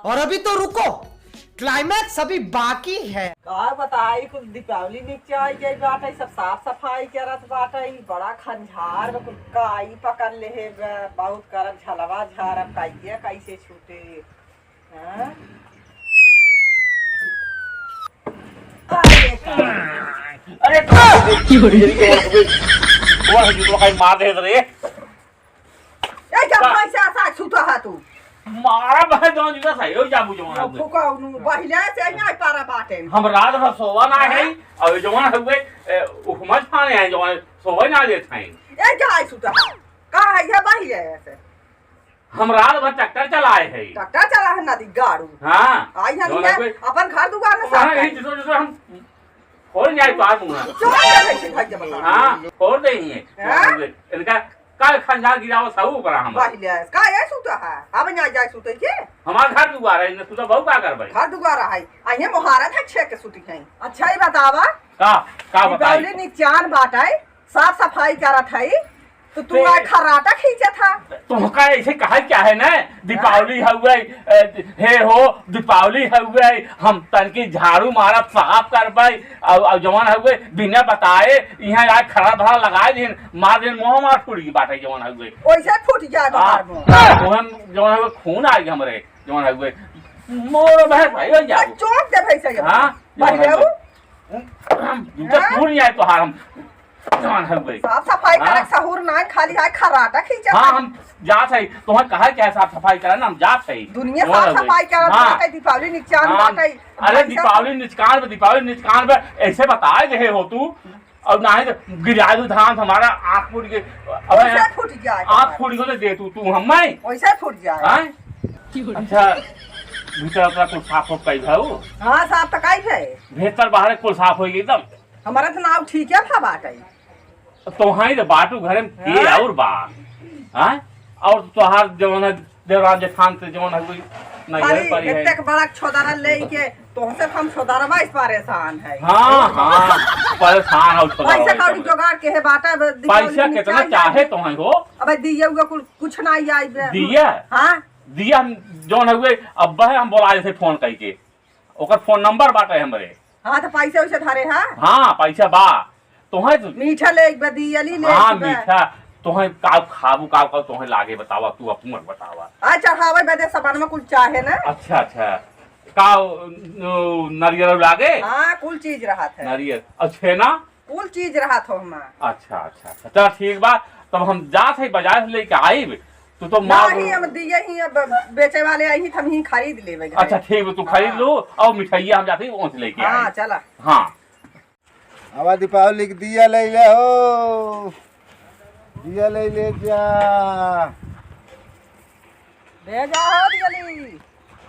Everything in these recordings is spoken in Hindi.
और अभी तो रुको, क्लाइमैक्स अभी बाकी है। का बताई कुछ दीपावली नीचे आई गई बाटे, सब साफ सफाई करत बाटे, बड़ा खंझार में कुल काई पकड़ ले है, बहुत करब झलवा झारब काइए कैसे छूटे। हाँ? अरे वो कहीं मार दे रे। ए जब पैसा सा छूटा है तू मारा भाई दोन जुदा सही हो जाबू जवान हुए। फुकाऊ नु बहिले से नहीं पारा बाटे। हम रात भर सोवा ना है और जवान हुए उपमज खाने हैं जवान सोवा ना देते हैं। ए जाय छूटा का है बहिले ऐसे हम रात भर ट्रैक्टर चलाए हैं। ट्रैक्टर चला है नदी गाड़ू। हां आई है अपन घर दुकान में साफ है जो हम खोल जाए तो आ दूंगा। चोर है से भाई जब हां खोल देंगे इनका का खंजा गिराव सब ऊपर हम बहिले का ये छूटा है अब ना जाय छूटे के हमार घर दुआर है न तू तो बहुत का करबे घर दुआरा है आइए मोहारत है छे के छूटी है। अच्छा ही बतावा का बताई दीपावली निचान बाटाई साफ सफाई करत है तो तू आ खराटा खींचे था। तुमका ऐसे कहा क्या है ना दीपावली हुए हे हो दीपावली हुए हम तनकी झाड़ू मारा साफ करबे और जवान हुए बिना बताए यहाँ यार खरा भरा लगाए दिन मार दिन मोह मार फूटी बाटे जवान हुए ओइसे फूट जाए बाहर में मोहन जवान हुए खून आ गया हमरे जवान हुए मोर बहर भाई हो जाओ चोट दे भैसे हां बहिले जूता पूरी आए तो हार हम जवान हुए साफ सफाई करे सहूर ना खाली है खराटा खींचे। हां हम जात है तुम्हें कहा क्या साफ सफाई करना हम जात है दुनिया साफ सफाई करत बाटे दीपावली निचान बाटे। अरे दीपावली निचकान पे ऐसे बताए रहे हो तू और ना है गिरादू धान हमारा आँख फूट के ओइसे फूट जाए आँख फूट के दे तू हम मैं ओइसे फूट जाए। हां अच्छा भीतर का कुल साफ हो कई भाऊ। हां साफ तकाई है भीतर बाहर कुल साफ हो गई एकदम हमारा तो नाव ठीक है था बाटे तो हाई तो बाटू घर में के और बा हां और तोहार जवन देवराज जेठान से जवन है कोई नहीं पर है इतने बड़ा छोदारा लेके तुमसे हम छोदारवा इस परेशान है। हां परेशान हो छोदारा पैसा कौड़ी जोगाड़ के है बाटा पैसा कितना चाहे तो है हो अबे दिए हुए कुछ नहीं आई दिया हां दिया जवन हुए अब हम बोलाए थे फोन करके ओकर फोन नंबर बाटे हमरे। हां तो पैसे उसे धारे हां हां पैसा बा तोहे मीठा ले एक बदियली ले हां मीठा तोहे का खाबू का तोहे लागे बतावा तू अपन बतावा आ चढ़ावे बदे सबन में कुल चाहे ना। अच्छा अच्छा का नारियल लागे हां कुल चीज रहा था नारियल अच्छे ना कुल चीज रहा था हम। अच्छा अच्छा चल ठीक बा तब हम जात है बाजार से लेके आईब तू तो मार नहीं हम दिए ही बेचे वाले आई ही हम ही खरीद लेबे। अच्छा ठीक है तू खरीद लो और मिठाइयां हम जाते हैं से लेके हां आए। चला हां अब दीपावली के दिया ले ले हो दिया ले जा ले जा हो दियली।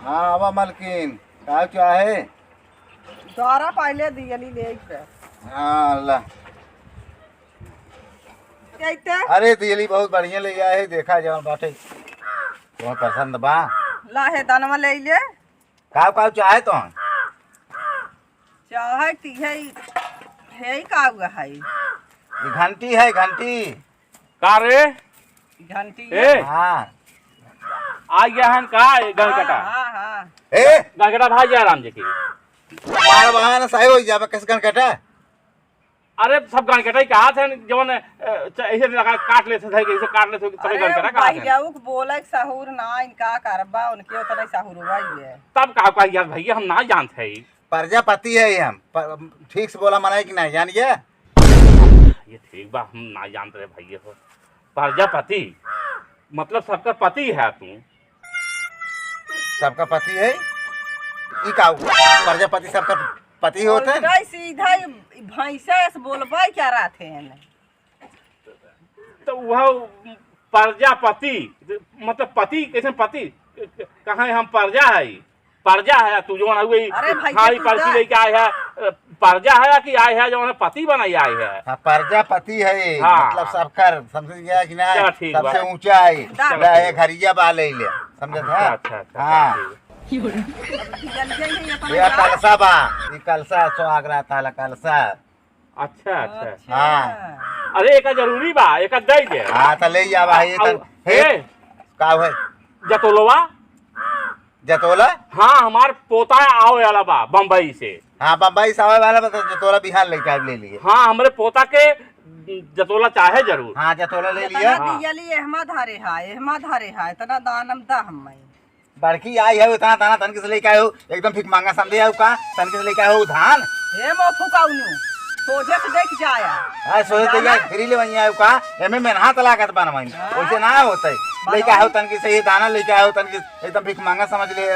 हाँ आवा मलकिन का चाहे द्वारा पहले दियली ले के हाँ अल्लाह कहते अरे दियली बहुत बढ़िया ले आए है देखा जवन बाटे तुम्हें पसंद बा लाहे दानवा ले ले का चाहे तो चाहे ती है का हुआ है ये घंटी है घंटी का रे घंटी ए हाँ आ गया हन का गणकटा हां हां ए गणकटा भाई जय राम जी की मार बहाना सही हो जाबे किस घंटा अरे सब गणकटा ही कहा थे जवन ऐसे लगा काट लेते थे ऐसे काट लेते तभी गणकटा कहा भाई थे जाऊ बोले सहूर ना इनका करबा उनके उतना सहूर हुआ है तब का यार भैया हम ना जानते हैं प्रजापति है हम ठीक से बोला मनाए कि नहीं जानिए ये ठीक बा हम ना जानते रहे भैया हो प्रजापति मतलब सबका पति है तू सबका पति है ई का प्रजापति सबका पति होते हैं सीधा भैंसे से बोलबा क्या रहते हैं तो वह प्रजापति मतलब पति कैसे पति कहाँ हम प्रजा है तू जो हुई खाली पर्ची लेके आए है प्रजा है कि आए है जो पति बनाई आए है। हाँ, प्रजापति है हाँ। मतलब सबकर समझ गया कि नहीं ठीक सबसे बा। ऊंचा है घरिया बा ले समझत है। अच्छा हाँ ये कलसा बा ये कलसा सुहाग रहता है कलसा। अच्छा अच्छा हाँ अरे एक जरूरी बा एक दे दे हाँ तो ले जा भाई हे का है जतोलवा जतोला हाँ हमार पोता आओ वाला बा बम्बई से। हाँ बम्बई से आवे वाला बता जतोला बिहार लेके आए ले लिए। हाँ हमरे पोता के जतोला चाहे जरूर। हाँ जतोला ले लिया। तना दियली एहमा धारे है तना दानम दा हम बड़की आई है उतना दाना तन के लेके आए हो एकदम फिक मांगा समझे आयो का तन के लेके आए हो धान हे मो फुकाउनु सोझे से देख जाया आ सोचे तो यार फ्री ले वही आयो का एमे मेहनत लागत बनवाई वैसे ना होतै लेके आयो तन के सही दाना लेके आयो तन के एकदम फिक मांगा समझ ले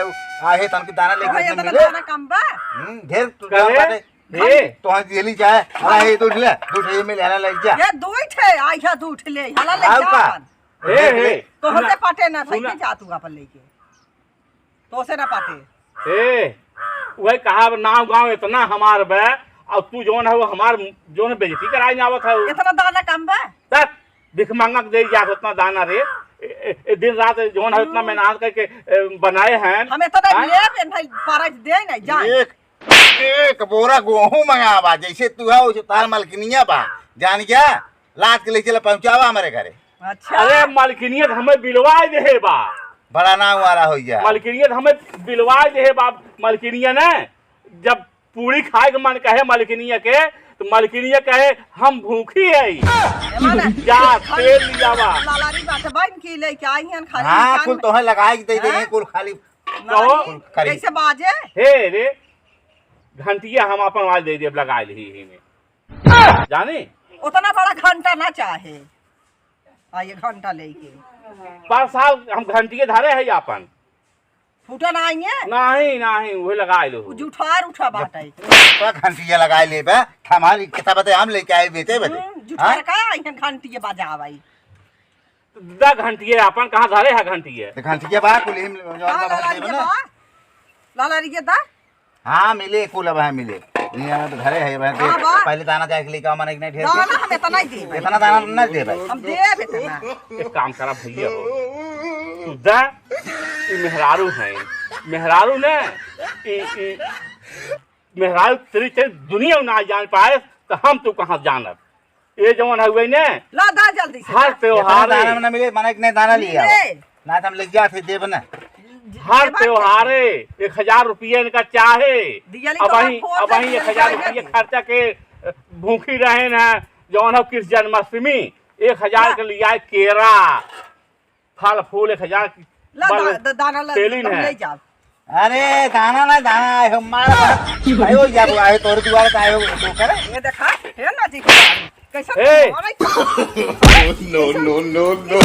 आहे तन के दाना लेके एकदम मिले दाना कम बा ढेर तू बाटे ए तो दिली जाए हला हे दूध ले में लेना लग जा ये दूध है आई है दूध ले हला ले जा हे तो हमसे पाटे ना सही जा तू अपन लेके तो से ना पाटे ए वही कहा नाव गांव इतना हमार बे और तू जोन है वो हमार जोन बेइज्जती कराई ना आवत है इतना दाना कम बा तक भिख मांगा के दे जा उतना दाना रे दिन रात जोन है उतना मेहनत करके बनाए हैं हमें तो ले पारा दे नहीं जा एक बोरा गेहूं मंगावा जैसे तू है वैसे तार मालकिनिया बा जान क्या लाद के ले चला पहुंचावा हमारे घरे। अच्छा अरे मालकिनियत हमें बिलवाए दे बा बड़ा नाम वाला हो जा मालकिनियत हमें बिलवाए दे बा मालकिनिया ने जब पूरी खाए के मन कहे मालकिनिया के तो मालकिनिया कहे हम भूखी है जा तेल लियावा लालारी बात बन की लेके आई हैं खाली हां कुल तोहे लगाई दे दे कुल खाली तो कैसे बाजे हे रे घंटिया हम अपन आवाज दे दे लगा ली ही में जाने उतना बड़ा घंटा ना चाहे आइए घंटा लेके पर साल हम घंटिए धारे है अपन फूटा ना आएंगे नहीं वो लगा लो जुठार उठा बाटे तो घंटिया लगाई ले बे हमारी किताब बते हम लेके आए बेटे बते जुठार का आई हैं घंटी बजा भाई दा घंटिए अपन कहां धारे है घंटिए तो घंटिया बा कुल हिम लालारी के दा हां मिले कुल अब मिले निया तो घरे है पहले दाना जाके लेके आ माने नहीं ढेर दाना हमें इतना ही दे इतना दाना न दे भाई हम दे इतना एक काम करा भैया हो दा ई मेहरारू है मेहरारू ने ई मेहरारू तेरी दुनिया ना जान पाए तो हम तू कहां जानब ये जवन है ने ला दा जल्दी से हर त्योहार दाना न मिले माने नहीं दाना लिया ना तो हम ले जा फिर देब ना हर त्योहारे 1000 रुपये इनका चाहे अब वही 1000 रुपये खर्चा के भूखी रहे ना जौन हो किस जन्माष्टमी 1000 के लिया केरा फल फूल 1000 दाना ले जा अरे दाना ना दाना है हमारा आयो जा आयो तोर दुआर का आयो तो करे ये देखा है ना जी कैसा नो नो नो नो